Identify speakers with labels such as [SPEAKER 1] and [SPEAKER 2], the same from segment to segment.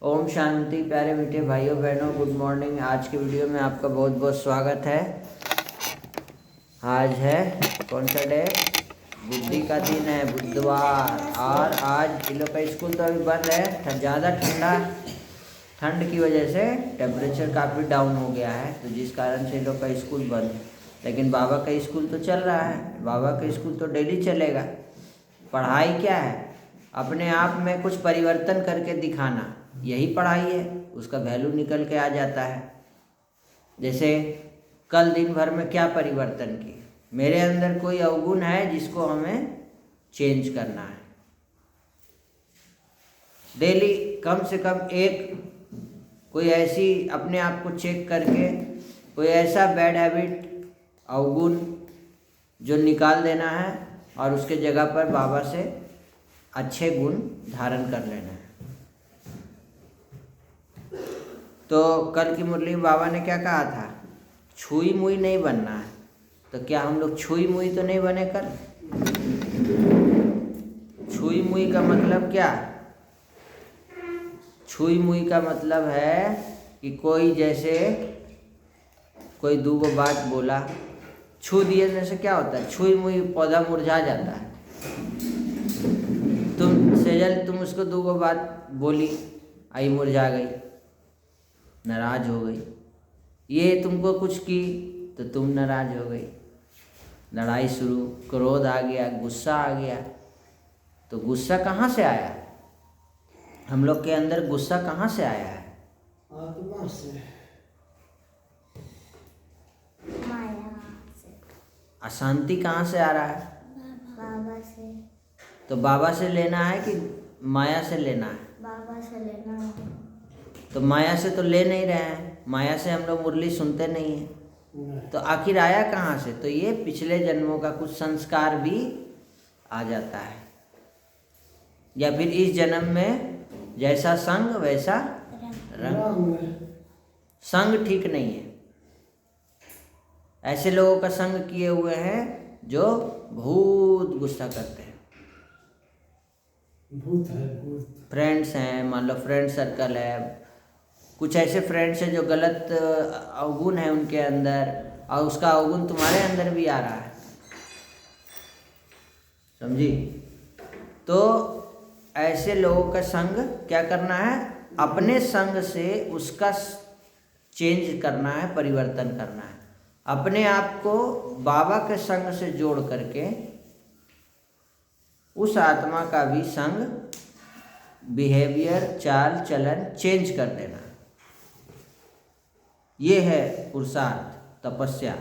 [SPEAKER 1] ओम शांति। प्यारे मीठे भाइयों बहनों, गुड मॉर्निंग। आज के वीडियो में आपका बहुत बहुत स्वागत है। आज है कौन सा डे? बुद्धि का दिन है, बुधवार। और आज इन लोग का स्कूल तो अभी बंद है। ज़्यादा ठंड की वजह से टेम्परेचर काफ़ी डाउन हो गया है, तो जिस कारण से इन लोग का स्कूल बंद है। लेकिन बाबा का स्कूल तो चल रहा है। बाबा का स्कूल तो डेली चलेगा। पढ़ाई क्या है? अपने आप में कुछ परिवर्तन करके दिखाना, यही पढ़ाई है। उसका वैल्यू निकल के आ जाता है। जैसे कल दिन भर में क्या परिवर्तन किए? मेरे अंदर कोई अवगुण है जिसको हमें चेंज करना है। डेली कम से कम एक कोई ऐसी अपने आप को चेक करके कोई ऐसा बैड हैबिट, अवगुण जो निकाल देना है और उसके जगह पर बाबा से अच्छे गुण धारण कर लेना है। तो कल की मुरली में बाबा ने क्या कहा था? छुई मुई नहीं बनना है। तो क्या हम लोग छुई मुई तो नहीं बने कल? छुई मुई का मतलब क्या? छुई मुई का मतलब है कि कोई जैसे कोई दो बात बोला, छू दिए से क्या होता है? छुई मुई पौधा मुरझा जाता है। तुम उसको दो बात बोली, आई मुरझा गई, नाराज हो गई। ये तुमको कुछ की तो तुम नाराज हो गई, लड़ाई शुरू, क्रोध आ गया, गुस्सा आ गया। तो गुस्सा कहाँ से आया? हम लोग के अंदर गुस्सा कहाँ से आया है?
[SPEAKER 2] आत्मा से,
[SPEAKER 3] माया से।
[SPEAKER 1] अशांति कहाँ से आ रहा है?
[SPEAKER 3] बाबा से।
[SPEAKER 1] तो बाबा से लेना है कि माया से लेना है?
[SPEAKER 3] बाबा से लेना है।
[SPEAKER 1] तो माया से तो ले नहीं रहे हैं। माया से हम लोग मुरली सुनते नहीं हैं। तो आखिर आया कहाँ से? तो ये पिछले जन्मों का कुछ संस्कार भी आ जाता है, या फिर इस जन्म में जैसा संग वैसा रंग। संग ठीक नहीं है। ऐसे लोगों का संग किए हुए हैं जो बहुत गुस्सा करते हैं।
[SPEAKER 2] भूत है, भूत।
[SPEAKER 1] फ्रेंड्स हैं, मान लो फ्रेंड सर्कल है, कुछ ऐसे फ्रेंड्स हैं जो गलत अवगुण है उनके अंदर, और उसका अवगुण तुम्हारे अंदर भी आ रहा है। समझी? तो ऐसे लोगों का संग क्या करना है? अपने संग से उसका चेंज करना है, परिवर्तन करना है। अपने आप को बाबा के संग से जोड़ करके उस आत्मा का भी संग, बिहेवियर, चाल चलन चेंज कर देना। ये है पुरुषार्थ, तपस्या।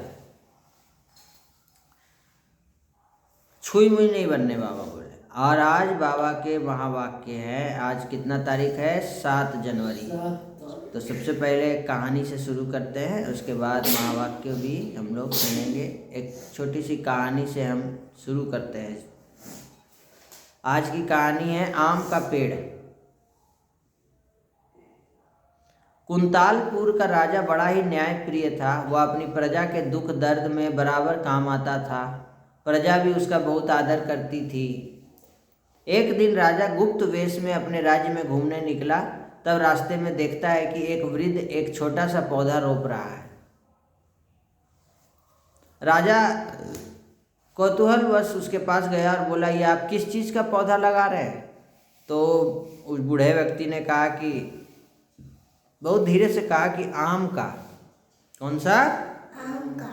[SPEAKER 1] छुई मुई नहीं बनने बाबा बोले। और आज बाबा के महावाक्य हैं। आज कितना तारीख है? 7 जनवरी। तो सबसे पहले कहानी से शुरू करते हैं, उसके बाद महावाक्य भी हम लोग सुनेंगे। एक छोटी सी कहानी से हम शुरू करते हैं। आज की कहानी है आम का पेड़। कुंतालपुर का राजा बड़ा ही न्यायप्रिय था। वह अपनी प्रजा के दुख दर्द में बराबर काम आता था। प्रजा भी उसका बहुत आदर करती थी। एक दिन राजा गुप्त वेश में अपने राज्य में घूमने निकला। तब रास्ते में देखता है कि एक वृद्ध एक छोटा सा पौधा रोप रहा है। राजा कौतूहलवश उसके पास गया और बोला, ये आप किस चीज़ का पौधा लगा रहे हैं? तो उस बूढ़े व्यक्ति ने कहा कि, बहुत धीरे से कहा कि आम का। कौन सा?
[SPEAKER 3] आम का।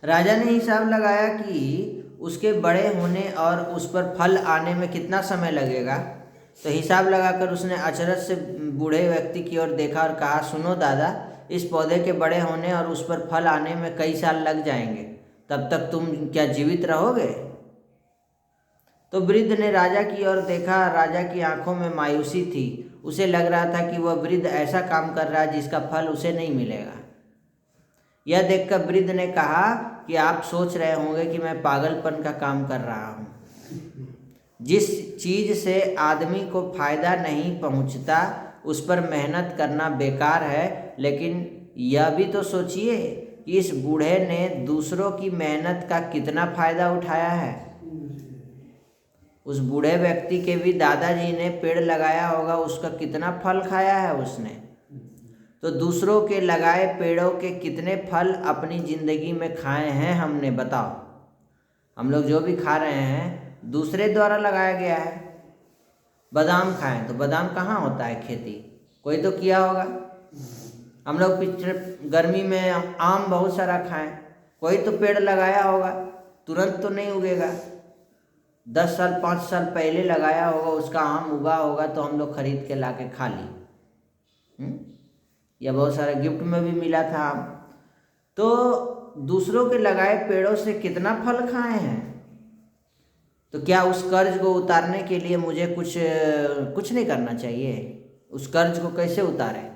[SPEAKER 1] राजा ने हिसाब लगाया कि उसके बड़े होने और उस पर फल आने में कितना समय लगेगा। तो हिसाब लगाकर उसने अचरज से बूढ़े व्यक्ति की ओर देखा और कहा, सुनो दादा, इस पौधे के बड़े होने और उस पर फल आने में कई साल लग जाएंगे। तब तक तुम क्या जीवित रहोगे? तो वृद्ध ने राजा की ओर देखा। राजा की आंखों में मायूसी थी। उसे लग रहा था कि वह वृद्ध ऐसा काम कर रहा है जिसका फल उसे नहीं मिलेगा। यह देखकर वृद्ध ने कहा कि आप सोच रहे होंगे कि मैं पागलपन का काम कर रहा हूँ। जिस चीज़ से आदमी को फायदा नहीं पहुँचता उस पर मेहनत करना बेकार है। लेकिन यह भी तो सोचिए कि इस बूढ़े ने दूसरों की मेहनत का कितना फायदा उठाया है। उस बूढ़े व्यक्ति के भी दादाजी ने पेड़ लगाया होगा, उसका कितना फल खाया है उसने। तो दूसरों के लगाए पेड़ों के कितने फल अपनी ज़िंदगी में खाए हैं हमने, बताओ। हम लोग जो भी खा रहे हैं दूसरे द्वारा लगाया गया है। बादाम खाएं तो बादाम कहाँ होता है खेती, कोई तो किया होगा। हम लोग पिछले गर्मी में आम बहुत सारा खाएं, कोई तो पेड़ लगाया होगा, तुरंत तो नहीं उगेगा। 10 साल 5 साल पहले लगाया होगा, उसका आम उगा होगा तो हम लोग खरीद के ला के खा ली, या बहुत सारा गिफ्ट में भी मिला था आम। तो दूसरों के लगाए पेड़ों से कितना फल खाए हैं। तो क्या उस कर्ज को उतारने के लिए मुझे कुछ नहीं करना चाहिए? उस कर्ज को कैसे उतारें?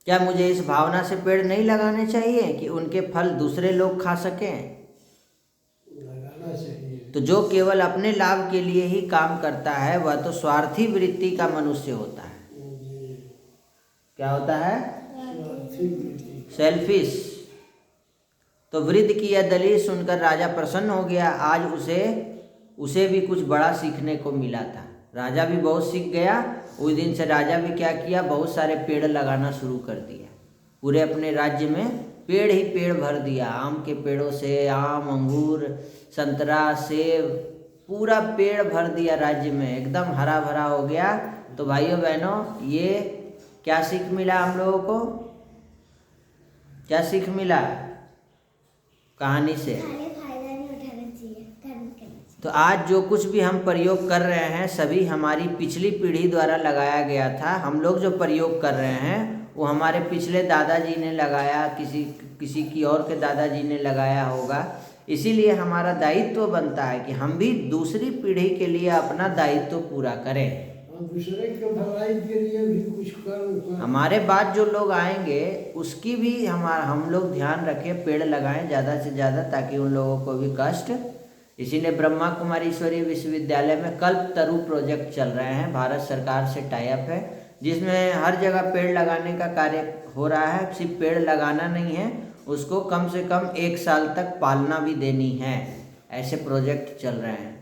[SPEAKER 1] क्या मुझे इस भावना से पेड़ नहीं लगाने चाहिए कि उनके फल दूसरे लोग खा सकें?
[SPEAKER 2] लगाना चाहिए।
[SPEAKER 1] तो जो केवल अपने लाभ के लिए ही काम करता है वह तो स्वार्थी वृत्ति का मनुष्य होता है। क्या होता है? सेल्फिश। तो वृद्ध की यह दलील सुनकर राजा प्रसन्न हो गया। आज उसे भी कुछ बड़ा सीखने को मिला था। राजा भी बहुत सीख गया। उस दिन से राजा भी क्या किया, बहुत सारे पेड़ लगाना शुरू कर दिया। पूरे अपने राज्य में पेड़ ही पेड़ भर दिया। आम के पेड़ों से आम, अंगूर, संतरा, सेब, पूरा पेड़ भर दिया राज्य में, एकदम हरा भरा हो गया। तो भाइयों बहनों, ये क्या सीख मिला हम लोगों को? क्या सीख मिला कहानी से? तो आज जो कुछ भी हम प्रयोग कर रहे हैं सभी हमारी पिछली पीढ़ी द्वारा लगाया गया था। हम लोग जो प्रयोग कर रहे हैं वो हमारे पिछले दादाजी ने लगाया, किसी की और के दादाजी ने लगाया होगा। इसीलिए हमारा दायित्व बनता है कि हम भी दूसरी पीढ़ी के लिए अपना दायित्व पूरा करें।
[SPEAKER 2] दूसरे के भलाई के लिए भी कुछ कर।
[SPEAKER 1] हमारे बाद जो लोग आएंगे उसकी भी हम लोग ध्यान रखें, पेड़ लगाएं ज़्यादा से ज़्यादा, ताकि उन लोगों को भी कष्ट। इसीलिए ब्रह्मा कुमारी ईश्वरीय विश्वविद्यालय में कल्प तरु प्रोजेक्ट चल रहे हैं, भारत सरकार से टाई अप है, जिसमें हर जगह पेड़ लगाने का कार्य हो रहा है। सिर्फ पेड़ लगाना नहीं है, उसको कम से कम 1 साल तक पालना भी देनी है। ऐसे प्रोजेक्ट चल रहे हैं।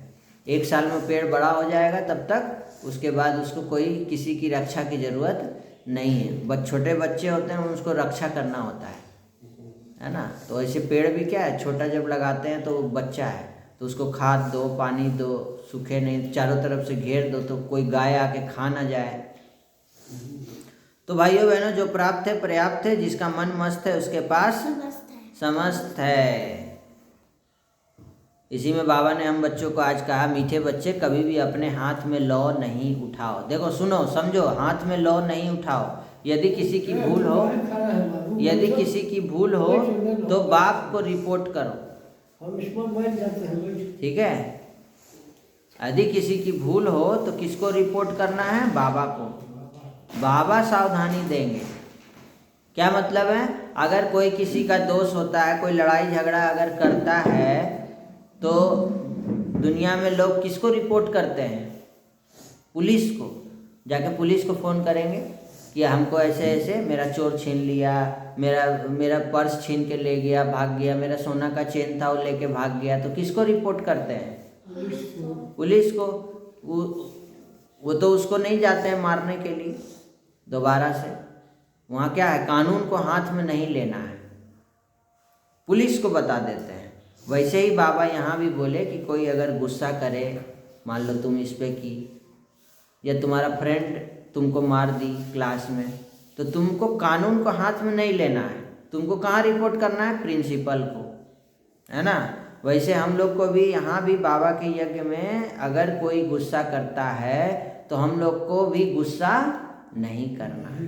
[SPEAKER 1] 1 साल में पेड़ बड़ा हो जाएगा, तब तक उसके बाद उसको कोई किसी की रक्षा की ज़रूरत नहीं है। छोटे बच्चे होते हैं, उसको रक्षा करना होता है ना। तो ऐसे पेड़ भी क्या है, छोटा जब लगाते हैं तो बच्चा है, तो उसको खाद दो, पानी दो, सूखे नहीं, चारों तरफ से घेर दो तो कोई गाय आके खा ना जाए। तो भाइयों बहनों, जो प्राप्त है पर्याप्त है, जिसका मन मस्त है उसके पास समस्त है। इसी में बाबा ने हम बच्चों को आज कहा, मीठे बच्चे कभी भी अपने हाथ में लौ नहीं उठाओ। देखो, सुनो, समझो, हाथ में लौ नहीं उठाओ। यदि किसी की भूल हो तो बाप को रिपोर्ट करो,
[SPEAKER 2] हम इसमें बैठ जाते हैं।
[SPEAKER 1] ठीक है। यदि किसी की भूल हो तो किसको रिपोर्ट करना है? बाबा को। बाबा सावधानी देंगे। क्या मतलब है? अगर कोई किसी का दोष होता है, कोई लड़ाई झगड़ा अगर करता है, तो दुनिया में लोग किसको रिपोर्ट करते हैं? पुलिस को। जाके पुलिस को फ़ोन करेंगे कि हमको ऐसे ऐसे मेरा चोर छीन लिया, मेरा पर्स छीन के ले गया, भाग गया, मेरा सोना का चेन था वो लेके भाग गया। तो किसको रिपोर्ट करते हैं? पुलिस को। वो तो उसको नहीं जाते हैं मारने के लिए दोबारा से। वहाँ क्या है, कानून को हाथ में नहीं लेना है, पुलिस को बता देते हैं। वैसे ही बाबा यहाँ भी बोले कि कोई अगर गुस्सा करे, मान लो तुम इस पे की, या तुम्हारा फ्रेंड तुमको मार दी क्लास में, तो तुमको कानून को हाथ में नहीं लेना है। तुमको कहाँ रिपोर्ट करना है? प्रिंसिपल को, है ना। वैसे हम लोग को भी यहाँ भी बाबा के यज्ञ में अगर कोई गुस्सा करता है तो हम लोग को भी गुस्सा नहीं करना है,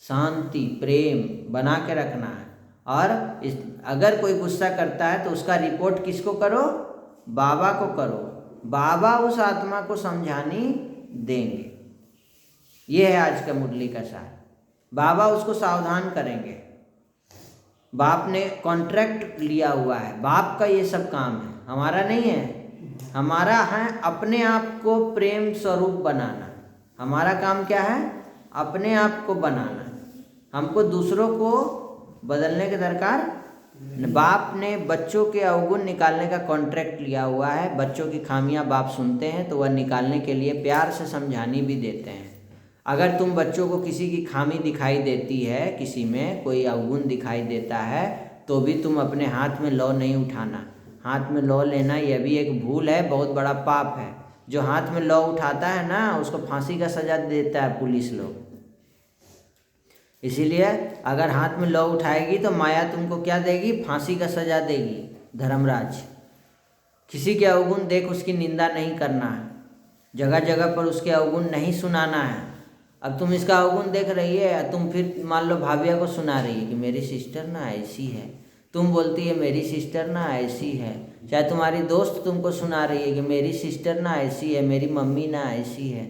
[SPEAKER 1] शांति प्रेम बना के रखना है। और अगर कोई गुस्सा करता है तो उसका रिपोर्ट किसको करो? बाबा को करो। बाबा उस आत्मा को समझानी देंगे। ये है आज का मुरली का सार। बाबा उसको सावधान करेंगे। बाप ने कॉन्ट्रैक्ट लिया हुआ है, बाप का ये सब काम है, हमारा नहीं है। हमारा है अपने आप को प्रेम स्वरूप बनाना। हमारा काम क्या है? अपने आप को बनाना। हमको दूसरों को बदलने की दरकार बाप ने बच्चों के अवगुण निकालने का कॉन्ट्रैक्ट लिया हुआ है। बच्चों की खामियां बाप सुनते हैं तो वह निकालने के लिए प्यार से समझानी भी देते हैं। अगर तुम बच्चों को किसी की खामी दिखाई देती है, किसी में कोई अवगुण दिखाई देता है, तो भी तुम अपने हाथ में लौ नहीं उठाना। हाथ में लौ लेना यह भी एक भूल है, बहुत बड़ा पाप है। जो हाथ में लौ उठाता है ना, उसको फांसी का सजा देता है पुलिस लोग। इसीलिए अगर हाथ में लौ उठाएगी तो माया तुमको क्या देगी? फांसी का सजा देगी। धर्मराज, किसी के अवगुण देख उसकी निंदा नहीं करना है, जगह जगह पर उसके अवगुण नहीं सुनाना है। अब तुम इसका अवगुण देख रही है, तुम फिर मान लो भाभिया को सुना रही है कि मेरी सिस्टर ना ऐसी है, तुम बोलती है मेरी सिस्टर ना ऐसी है। चाहे तुम्हारी दोस्त तुमको सुना रही है कि मेरी सिस्टर ना ऐसी है, मेरी मम्मी ना ऐसी है।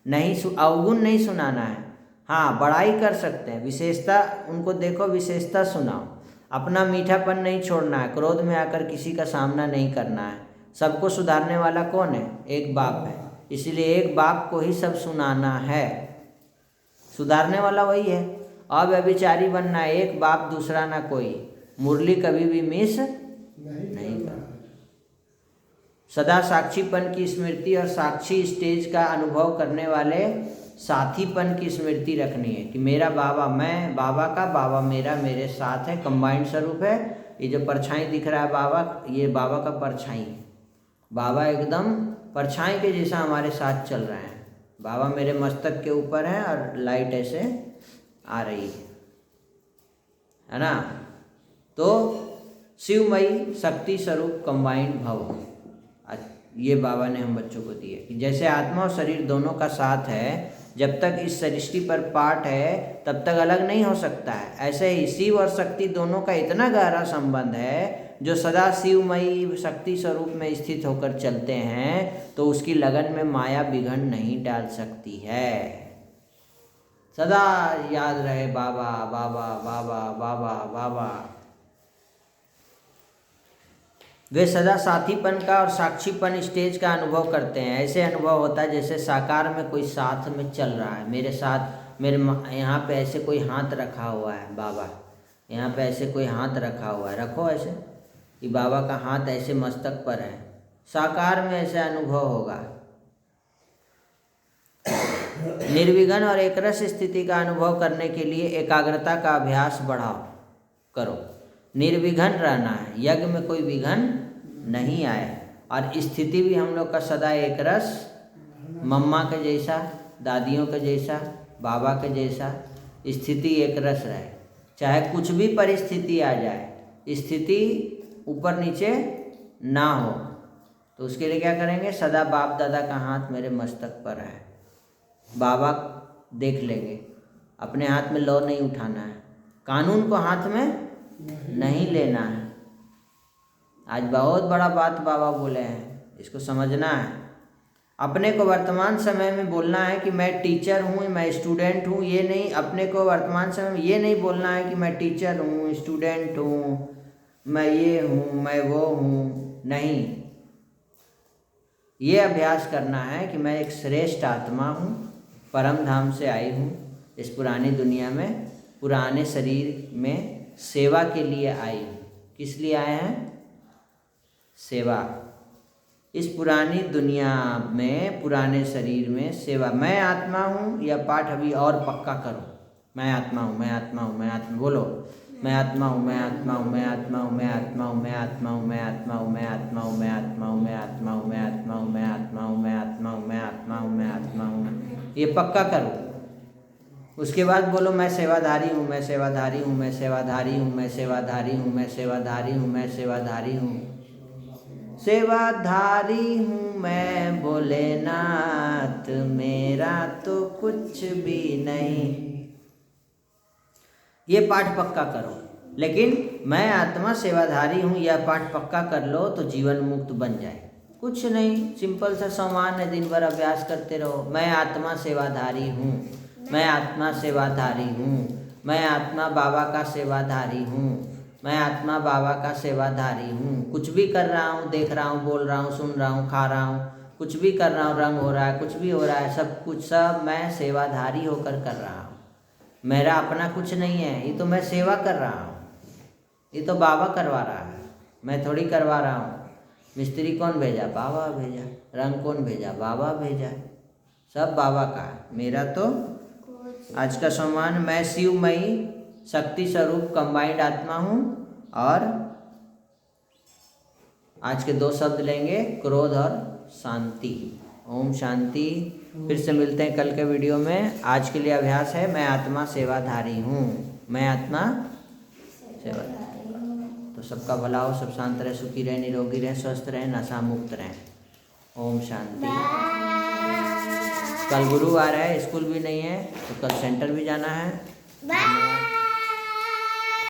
[SPEAKER 1] नहीं, अवगुण नहीं सुनाना है। हाँ, बड़ाई कर सकते हैं, विशेषता उनको देखो, विशेषता सुनाओ। अपना मीठापन नहीं छोड़ना है, क्रोध में आकर किसी का सामना नहीं करना है। सबको सुधारने वाला कौन है? एक बाप है। इसलिए एक बाप को ही सब सुनाना है, सुधारने वाला वही है। अव्यभिचारी बनना है, एक बाप दूसरा ना कोई। मुरली कभी भी मिस नहीं करना। सदा साक्षीपन की स्मृति और साक्षी स्टेज का अनुभव करने वाले साथीपन की स्मृति रखनी है कि मेरा बाबा, मैं बाबा का, बाबा मेरा, मेरे साथ है। कंबाइंड स्वरूप है। ये जो परछाई दिख रहा है बाबा, ये बाबा का परछाई है। बाबा एकदम परछाई के जैसा हमारे साथ चल रहे हैं। बाबा मेरे मस्तक के ऊपर है और लाइट ऐसे आ रही है ना। तो शिवमयी शक्ति स्वरूप कंबाइंड भव, ये बाबा ने हम बच्चों को दिए कि जैसे आत्मा और शरीर दोनों का साथ है, जब तक इस सृष्टि पर पाठ है तब तक अलग नहीं हो सकता है। ऐसे ही शिव और शक्ति दोनों का इतना गहरा संबंध है, जो सदा शिवमयी शक्ति स्वरूप में स्थित होकर चलते हैं तो उसकी लगन में माया विघ्न नहीं डाल सकती है। सदा याद रहे बाबा बाबा बाबा बाबा बाबा। वे सदा साथीपन का और साक्षीपन स्टेज का अनुभव करते हैं। ऐसे अनुभव होता है जैसे साकार में कोई साथ में चल रहा है, मेरे साथ। मेरे यहाँ पे ऐसे कोई हाथ रखा हुआ है, बाबा यहाँ पे ऐसे कोई हाथ रखा हुआ है, रखो ऐसे कि बाबा का हाथ ऐसे मस्तक पर है। साकार में ऐसे अनुभव होगा। निर्विघ्न और एकरस स्थिति का अनुभव करने के लिए एकाग्रता का अभ्यास बढ़ाओ, करो। निर्विघ्न रहना है, यज्ञ में कोई विघ्न नहीं आए। और स्थिति भी हम लोग का सदा एक रस, मम्मा के जैसा, दादियों के जैसा, बाबा के जैसा स्थिति एक रस रहे। चाहे कुछ भी परिस्थिति आ जाए, स्थिति ऊपर नीचे ना हो, तो उसके लिए क्या करेंगे? सदा बाप दादा का हाथ मेरे मस्तक पर है, बाबा देख लेंगे। अपने हाथ में लौ नहीं उठाना है, कानून को हाथ में नहीं लेना है। आज बहुत बड़ा बात बाबा बोले हैं, इसको समझना है। अपने को वर्तमान समय में बोलना है कि मैं टीचर हूँ, मैं स्टूडेंट हूँ, ये नहीं। अपने को वर्तमान समय में ये नहीं बोलना है कि मैं टीचर हूँ, स्टूडेंट हूँ, मैं ये हूँ, मैं वो हूँ। नहीं, ये अभ्यास करना है कि मैं एक श्रेष्ठ आत्मा हूँ, परम धाम से आई हूँ, इस पुरानी दुनिया में, पुराने शरीर में सेवा के लिए आई हूँ। किस लिए आए हैं? सेवा। इस पुरानी दुनिया में, पुराने शरीर में सेवा। मैं आत्मा हूँ, यह पाठ अभी और पक्का करो। मैं आत्मा हूँ, मैं आत्मा हूँ, मैं आत्मा, बोलो मैं आत्मा हूँ, मैं आत्मा हूँ, मैं आत्मा हूँ, मैं आत्मा हूँ, मैं आत्मा हूँ, मैं आत्मा हूँ, मैं आत्मा हूँ, मैं आत्मा हूँ, मैं आत्मा हूँ, मैं आत्मा हूँ, मैं आत्मा हूँ, मैं आत्मा हूँ, मैं आत्मा हूँ, मैं आत्मा हूँ। ये पक्का करो। उसके बाद बोलो मैं सेवाधारी हूँ, मैं सेवाधारी हूँ, मैं सेवाधारी हूँ, मैं सेवाधारी हूँ, मैं सेवाधारी हूँ, मैं सेवाधारी हूँ, सेवाधारी हूँ मैं भोलेनाथ, मेरा तो कुछ भी नहीं। ये पाठ पक्का करो। लेकिन मैं आत्मा सेवाधारी हूँ, यह पाठ पक्का कर लो तो जीवन मुक्त बन जाए। कुछ नहीं, सिंपल सा सामान्य दिन भर अभ्यास करते रहो। मैं आत्मा सेवाधारी हूँ, मैं आत्मा सेवाधारी हूँ, मैं आत्मा बाबा का सेवाधारी हूँ, मैं आत्मा बाबा का सेवाधारी हूँ। कुछ भी कर रहा हूँ, देख रहा हूँ, बोल रहा हूँ, सुन रहा हूँ, खा रहा हूँ, कुछ भी कर रहा हूँ, रंग हो रहा है, कुछ भी हो रहा है, सब कुछ सब मैं सेवाधारी होकर कर रहा हूँ। मेरा अपना कुछ नहीं है, ये तो मैं सेवा कर रहा हूँ। ये तो बाबा करवा रहा है, मैं थोड़ी करवा रहा हूँ। मिस्त्री कौन भेजा? बाबा भेजा। रंग कौन भेजा? बाबा भेजा। सब बाबा का है, मेरा तो आज का सम्मान। मैं शिवमयी शक्ति स्वरूप कंबाइंड आत्मा हूँ। और आज के 2 शब्द लेंगे, क्रोध और शांति। ओम शांति। फिर से मिलते हैं कल के वीडियो में। आज के लिए अभ्यास है, मैं आत्मा सेवाधारी हूँ। मैं आत्मा सेवाधारी। तो सबका भला हो, सब शांत रहे, सुखी रहे, निरोगी रहे, स्वस्थ रहे, नशा मुक्त रहे। ओम शांति। कल गुरुवार है, स्कूल भी नहीं है, तो कल सेंटर भी जाना है।